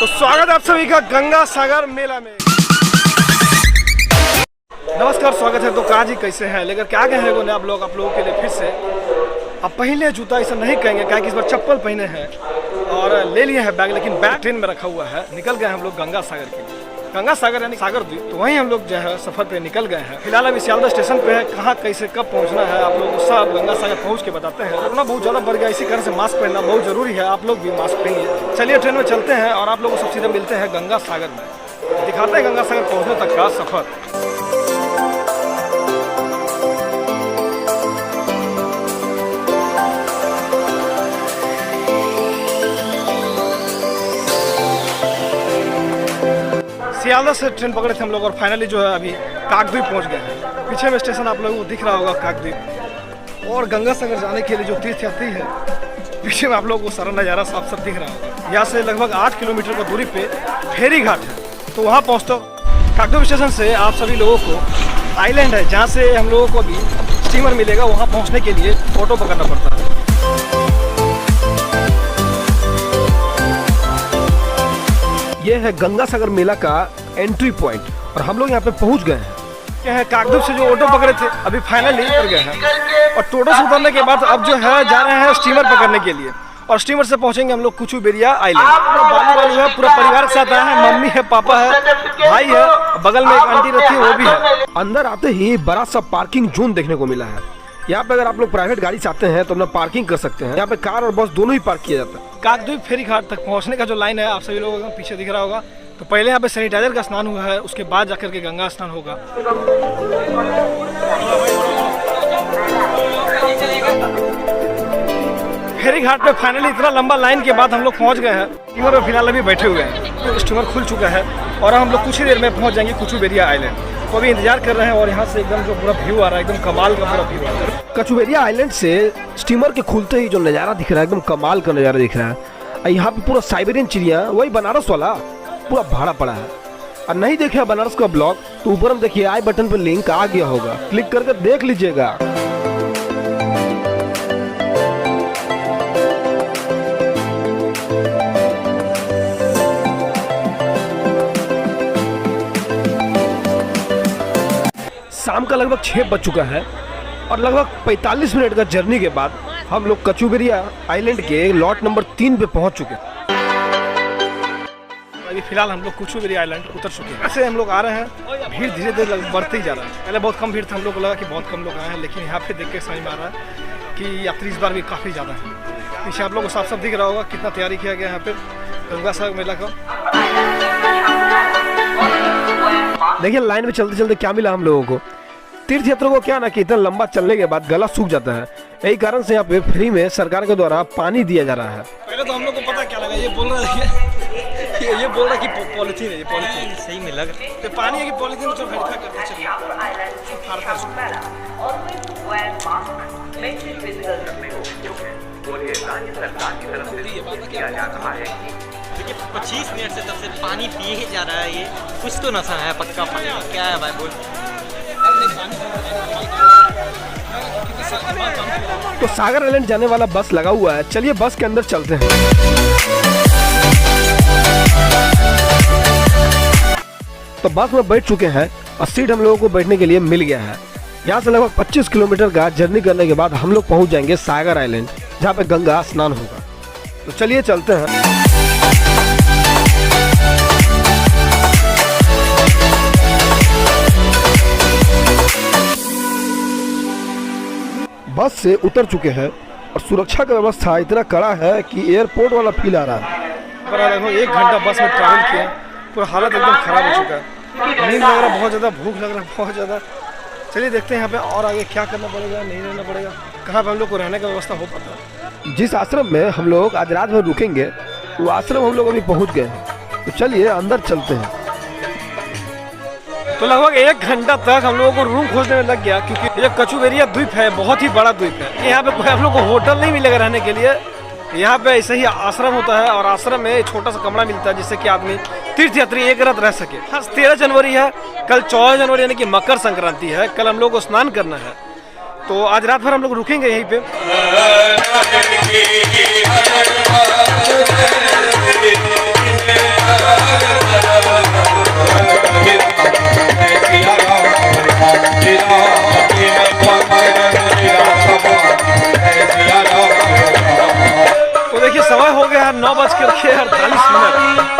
तो स्वागत है आप सभी का गंगा सागर मेला में। नमस्कार, स्वागत है। तो काजी कैसे हैं, लेकर क्या गए हैं आप लोगों के लिए फिर से। अब पहले जूता ऐसा नहीं कहेंगे, क्या कि इस बार चप्पल पहने हैं और ले लिए हैं बैग, लेकिन बैग ट्रेन में रखा हुआ है। निकल गए हम लोग गंगा सागर के लिए। गंगा सागर यानी सागर द्वीप, तो वहीं हम लोग जो है सफर पे निकल गए हैं। फिलहाल अभी सियालदह स्टेशन पे है। कहाँ कैसे कब पहुंचना है आप लोगों को सब गंगा सागर पहुंच के बताते हैं। कोरोना बहुत ज़्यादा बढ़ गया, इसी कारण से मास्क पहनना बहुत ज़रूरी है। आप लोग भी मास्क पहनिए। चलिए ट्रेन में चलते हैं और आप लोगों को सब सीधे मिलते हैं गंगा सागर में। दिखाते हैं गंगा सागर पहुँचने तक का सफ़र। सियालदह से ट्रेन पकड़े थे हम लोग और फाइनली जो है अभी काकद्वीप पहुंच गए हैं। पीछे में स्टेशन आप लोगों को दिख रहा होगा काकद्वीप। और गंगा सागर जाने के लिए जो तीर्थयात्री है, पीछे में आप लोगों को सारा नज़ारा साफ साफ दिख रहा होगा। यहाँ से लगभग 8 किलोमीटर की दूरी पे फेरी घाट है। तो वहाँ पहुँचते काकद्वीप स्टेशन से आप सभी लोगों को आइलैंड है जहाँ से हम लोगों को अभी स्टीमर मिलेगा। वहाँ पहुँचने के लिए ऑटो पकड़ना पड़ता है। ये है गंगा सागर मेला का एंट्री पॉइंट और हम लोग यहाँ पे पहुँच गए हैं। क्या है, काकद्वीप से जो ऑटो पकड़े थे अभी फाइनली उतर गए हैं और टोटो से उतरने के बाद अब जो है जा रहे हैं स्टीमर पकड़ने के लिए। और स्टीमर से पहुंचेंगे हम लोग कुचुबेरिया आइलैंड। बालू है, पूरा परिवार के साथ आए हैं। मम्मी है, पापा है, भाई है, बगल में एक आंटी रहती है वो भी है। अंदर आते ही बड़ा सा पार्किंग जोन देखने को मिला है। यहाँ पे अगर आप लोग प्राइवेट गाड़ी चाहते हैं तो अपना पार्किंग कर सकते हैं। यहाँ पे कार और बस दोनों ही पार्क किया जाता है। काकद्वीप फेरी घाट तक पहुँचने का जो लाइन है आप सभी लोगों को पीछे दिख रहा होगा। तो पहले यहाँ पे सैनिटाइजर का स्नान हुआ है, उसके बाद जाकर के गंगा स्नान होगा। फेरी घाट पे फाइनली इतना लंबा लाइन के बाद हम लोग पहुँच गए हैं। स्टीमर में फिलहाल अभी बैठे हुए हैं। स्टीमर खुल चुका है और हम लोग कुछ ही देर में पहुँच जाएंगे कुचुबेरिया आइलैंड। तो अभी इंतजार कर रहे हैं और यहाँ से एकदम जो पूरा व्यू आ रहा है, एकदम कमाल का पूरा व्यू आ रहा है। कुचुबेरिया आइलैंड से स्टीमर के खुलते ही जो नज़ारा दिख रहा है, एकदम कमाल का नज़ारा दिख रहा है। यहाँ पे पूरा साइबेरियन चिड़िया, वही बनारस वाला पूरा भाड़ा पड़ा है। और नहीं देखे बनारस का ब्लॉग तो ऊपर हम देखिए आई बटन पर लिंक आ गया होगा, क्लिक करके देख लीजिएगा। शाम का लगभग 6 बज चुका है और लगभग 45 मिनट का जर्नी के बाद हम लोग कुचुबेरिया आइलैंड के लॉट नंबर 3 पे पहुंच चुके हैं। अभी फिलहाल हम लोग कुचुबेरिया आइलैंड उतर चुके हैं। ऐसे हम लोग आ रहे हैं, भीड़ धीरे धीरे बढ़ते ही जा रहा है। पहले बहुत कम भीड़ था, हम लोग को लगा कि बहुत कम लोग आए हैं, लेकिन यहाँ पे देख के समझ में आ रहा है कि यात्री इस बार भी काफ़ी ज़्यादा है। पीछे आप लोग को साफ साफ दिख रहा होगा कितना तैयारी किया गया यहाँ पे गंगा सागर मेला का। देखिए लाइन में चलते चलते क्या मिला हम लोगों को। तीर्थ यात्रियों को क्या ना कि इतना लंबा चलने के बाद गला सूख जाता है। यही कारण से यहाँ पे फ्री में सरकार के द्वारा पानी दिया जा रहा है। पहले तो हम लोग को पता क्या लगा, ये बोल रहा है कि पॉलिथीन है, ये पॉलिथीन सही में लग तो पानी है कि पॉलिथीन तो वेरीफाई करते चलिए। देखिए 25 मिनट से तब से पानी पिए ही जा रहा है। ये कुछ तो नशा है, पक्का पानी क्या है भाई बोल। तो सागर आइलैंड जाने वाला बस लगा हुआ है, चलिए बस के अंदर चलते हैं। तो बस में बैठ चुके हैं और सीट हम लोगों को बैठने के लिए मिल गया है। यहाँ से लगभग 25 किलोमीटर का जर्नी करने के बाद हम लोग पहुँच जाएंगे सागर आइलैंड, जहाँ पे गंगा स्नान होगा। तो चलिए चलते हैं। बस से उतर चुके हैं और सुरक्षा का व्यवस्था इतना कड़ा है कि एयरपोर्ट वाला फील आ रहा है। लगभग 1 घंटा बस में ट्रैवल किया, पूरा हालत एकदम खराब हो चुका है। नींद लग रहा है बहुत ज़्यादा, भूख लग रहा है बहुत ज़्यादा। चलिए देखते हैं यहाँ पे और आगे क्या करना पड़ेगा, नहीं रहना पड़ेगा, कहाँ पे हम लोग को रहने का व्यवस्था हो पाता है। जिस आश्रम में हम लोग आज रात भर रुकेंगे वो आश्रम हम लोग अभी पहुँच गए हैं। तो चलिए अंदर चलते हैं। तो लगभग 1 घंटा तक हम लोगों को रूम खोजने में लग गया, क्योंकि ये कुचुबेरिया द्वीप है, बहुत ही बड़ा द्वीप है। यहाँ पे कोई हम लोग को होटल नहीं मिलेगा रहने के लिए। यहाँ पे ऐसे ही आश्रम होता है और आश्रम में छोटा सा कमरा मिलता है जिससे कि आदमी तीर्थयात्री एक रात रह सके। आज 13 जनवरी है, कल 14 जनवरी यानी कि मकर संक्रांति है। कल हम लोग को स्नान करना है, तो आज रात भर हम लोग रुकेंगे यहीं पे। 9:48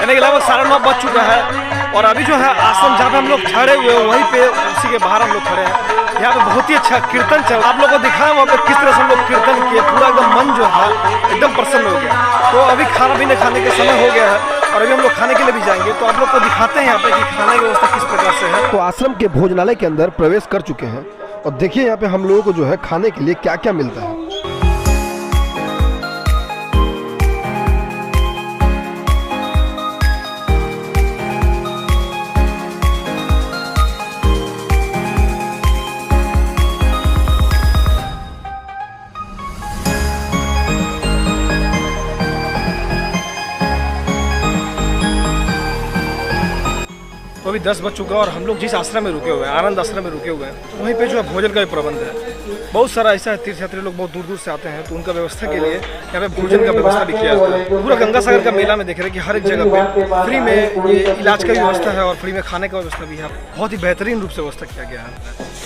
यानी कि लगभग 9:30 बज चुका है। और अभी जो है आश्रम जहाँ पे हम लोग ठहरे हुए हैं वहीं पे उसी के बाहर हम लोग खड़े हैं। यहाँ पे बहुत ही अच्छा कीर्तन चल, आप लोगों को दिखाया वहाँ पे किस तरह से हम लोग कीर्तन किए, पूरा एकदम मन जो है एकदम प्रसन्न हो गया। तो अभी खाना पीने खाने के समय हो गया है और अभी हम लोग खाने के लिए भी जाएंगे। तो आप लोग को दिखाते हैं यहाँ पे कि खाने की व्यवस्था किस प्रकार से है। तो आश्रम के भोजनालय के अंदर प्रवेश कर चुके हैं और देखिए यहाँ पे हम लोगों को जो है खाने के लिए क्या क्या मिलता है। तो अभी 10 बज चुका है और हम लोग जिस आश्रम में रुके हुए हैं, आनंद आश्रम में रुके हुए हैं, तो वहीं पे जो है भोजन का भी प्रबंध है। बहुत सारा ऐसा है, तीर्थयात्री लोग बहुत दूर दूर से आते हैं, तो उनका व्यवस्था के लिए यहाँ पे भोजन का व्यवस्था भी किया जाता है। पूरा गंगा सागर का मेला में देख रहे हैं कि हर एक जगह पे फ्री में ये इलाज का भी व्यवस्था है और फ्री में खाने का व्यवस्था भी है। बहुत ही बेहतरीन रूप से व्यवस्था किया गया है।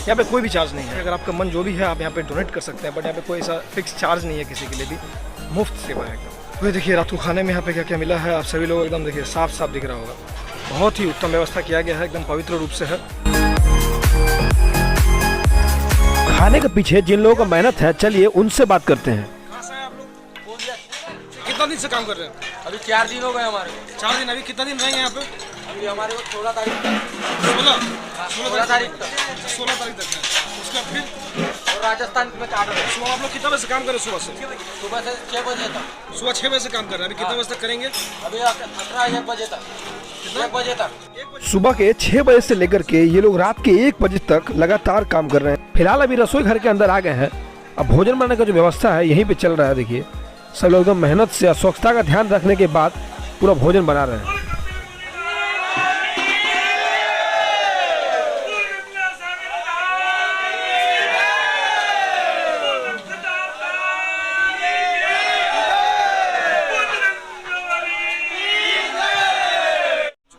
यहाँ पे कोई भी चार्ज नहीं है, अगर आपका मन जो भी है आप यहाँ पे डोनेट कर सकते हैं, बट यहाँ पे कोई ऐसा फिक्स चार्ज नहीं है किसी के लिए भी, मुफ्त सेवा है। तो देखिए रात को खाने में यहाँ पे क्या क्या मिला है, आप सभी लोग एकदम देखिए साफ साफ दिख रहा होगा। बहुत ही उत्तम व्यवस्था किया गया है, एकदम पवित्र रूप से है। खाने के पीछे जिन लोगों का मेहनत है, चलिए उनसे बात करते हैं। कितना दिन से काम कर रहे हैं? अभी 4 दिन हो गए हमारे। 4 दिन। अभी कितना दिन रहेंगे यहाँ पे? अभी हमारे को 16 तारीख तक। 16 तारीख तक है। उसका फिर और राजस्थान में काट रहे हैं। सुबह आप लोग कितना बजे से काम कर रहे हैं? सुबह से 6 बजे तक। सुबह 6 बजे से काम कर रहे हैं। अभी कितने बजे तक करेंगे? अभी 18 बजे तक। 1 बजे तक। सुबह के 6 बजे से लेकर के ये लोग रात के 1 बजे तक लगातार काम कर रहे हैं। फिलहाल अभी रसोई घर के अंदर आ गए हैं। अब भोजन बनाने का जो व्यवस्था है यहीं पे चल रहा है। देखिए सब लोग एकदम मेहनत से और स्वच्छता का ध्यान रखने के बाद पूरा भोजन बना रहे हैं।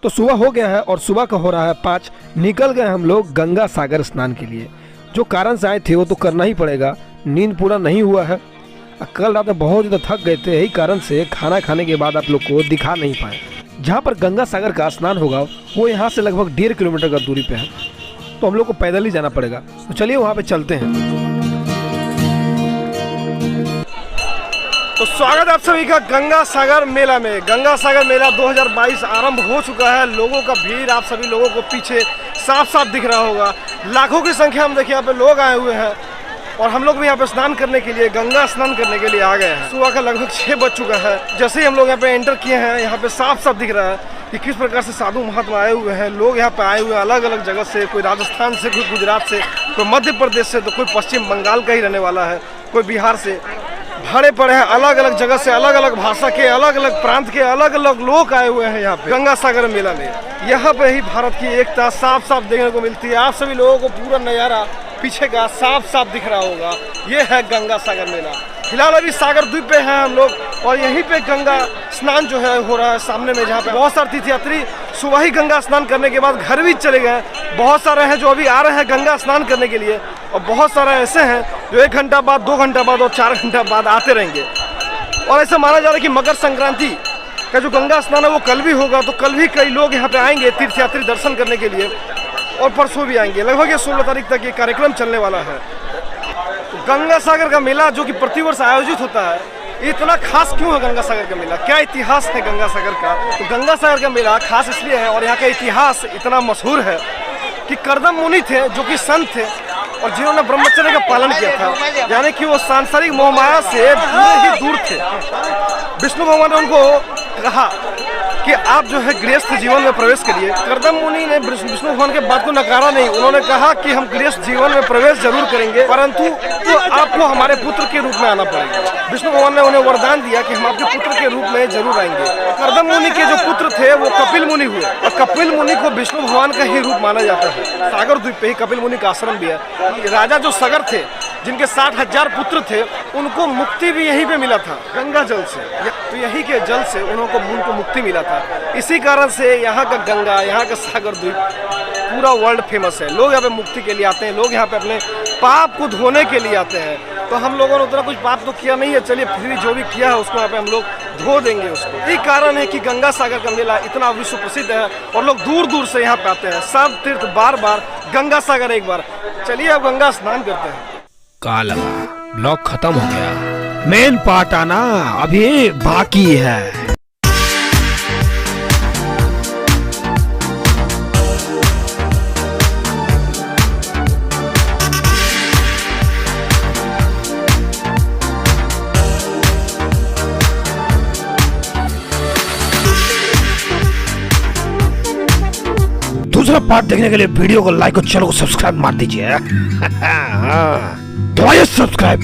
तो सुबह हो गया है और सुबह का हो रहा है 5। निकल गए हम लोग गंगा सागर स्नान के लिए। जो कारण से आए थे वो तो करना ही पड़ेगा, नींद पूरा नहीं हुआ है। कल रात में बहुत ज़्यादा थक गए थे, यही कारण से खाना खाने के बाद आप लोग को दिखा नहीं पाए। जहाँ पर गंगा सागर का स्नान होगा वो यहाँ से लगभग 1.5 किलोमीटर का दूरी पे है, तो हम लोग को पैदल ही जाना पड़ेगा। तो चलिए वहाँ पे चलते हैं। तो स्वागत है आप सभी का गंगा सागर मेला में। गंगा सागर मेला 2022 आरंभ हो चुका है। लोगों का भीड़ आप सभी लोगों को पीछे साफ साफ दिख रहा होगा। लाखों की संख्या में देखिए यहाँ पे लोग आए हुए हैं और हम लोग भी यहाँ पे स्नान करने के लिए, गंगा स्नान करने के लिए आ गए हैं। सुबह का लगभग 6 बज चुका है। जैसे ही हम लोग यहाँ पे एंटर किए हैं, यहाँ पे साफ साफ दिख रहा है कि किस प्रकार से साधु महात्मा आए हुए हैं। लोग यहाँ पे आए हुए हैं अलग अलग जगह से, कोई राजस्थान से, कोई गुजरात से, कोई मध्य प्रदेश से, तो कोई पश्चिम बंगाल का ही रहने वाला है, कोई बिहार से। भरे पड़े हैं अलग अलग जगह से, अलग अलग भाषा के, अलग अलग प्रांत के, अलग अलग लोग आए हुए हैं यहाँ पे गंगा सागर मेला में। यहाँ पे ही भारत की एकता साफ साफ देखने को मिलती है। आप सभी लोगों को पूरा नज़ारा पीछे का साफ साफ दिख रहा होगा। ये है गंगा सागर मेला। फिलहाल अभी सागर द्वीप पे हैं हम लोग और यहीं पे गंगा स्नान जो है हो रहा है सामने में, जहाँ पे बहुत सारे तीर्थयात्री सुबह ही गंगा स्नान करने के बाद घर भी चले गए। बहुत सारे हैं जो अभी आ रहे हैं गंगा स्नान करने के लिए और बहुत सारे ऐसे हैं जो 1 घंटा बाद, 2 घंटा बाद और 4 घंटा बाद आते रहेंगे। और ऐसा माना जा रहा है कि मकर संक्रांति का जो गंगा स्नान है वो कल भी होगा, तो कल भी कई लोग यहाँ पे आएंगे तीर्थयात्री दर्शन करने के लिए और परसों भी आएंगे। लगभग ये 16 तारीख तक ये कार्यक्रम चलने वाला है। तो गंगा सागर का मेला जो कि प्रतिवर्ष आयोजित होता है, इतना खास क्यों है गंगा सागर का मेला? क्या इतिहास है गंगा सागर का? तो गंगा सागर का मेला खास इसलिए है और यहाँ का इतिहास इतना मशहूर है कि कर्दम मुनि थे जो कि संत थे और जिन्होंने ब्रह्मचर्य का पालन किया था, यानी कि वो सांसारिक मोहमाया से पूरे ही दूर थे। विष्णु भगवान ने उनको कहा कि आप जो है गृहस्थ जीवन में प्रवेश करिए। कर्दम मुनि ने विष्णु भगवान के बात को नकारा नहीं। उन्होंने कहा कि हम गृहस्थ जीवन में प्रवेश जरूर करेंगे, परंतु तो आपको हमारे पुत्र के रूप में आना पड़ेगा। विष्णु भगवान ने उन्हें वरदान दिया कि हम आपके पुत्र के रूप में जरूर आएंगे। कर्दम मुनि के जो पुत्र थे वो कपिल मुनि हुए और कपिल मुनि को विष्णु भगवान का ही रूप माना जाता है। सागर द्वीप पे ही कपिल मुनि का आश्रम भी है। राजा जो सगर थे, जिनके 60,000 पुत्र थे, उनको मुक्ति भी यहीं पे मिला था गंगा जल से। तो यहीं के जल से उनको मुक्ति मिला था। इसी कारण से यहाँ का गंगा, यहाँ का सागर द्वीप पूरा वर्ल्ड फेमस है। लोग यहाँ पे मुक्ति के लिए आते हैं, लोग यहाँ पे अपने पाप को धोने के लिए आते हैं। तो तो हम लोगों ने उतना कुछ पाप तो किया नहीं है, चलिए फिर भी जो भी किया है उसको यहाँ पे हम लोग धो देंगे उसको। यही कारण है कि गंगा सागर का मेला इतना विश्व प्रसिद्ध है और लोग दूर दूर से यहाँ पे आते हैं। सब तीर्थ बार बार, गंगा सागर एक बार। चलिए अब गंगा स्नान करते हैं। कहा लगा ब्लॉग खत्म हो गया, मेन पार्ट आना अभी बाकी है। दूसरा पार्ट देखने के लिए वीडियो को लाइक और चैनल को सब्सक्राइब मार दीजिए। दबाइए सब्सक्राइब।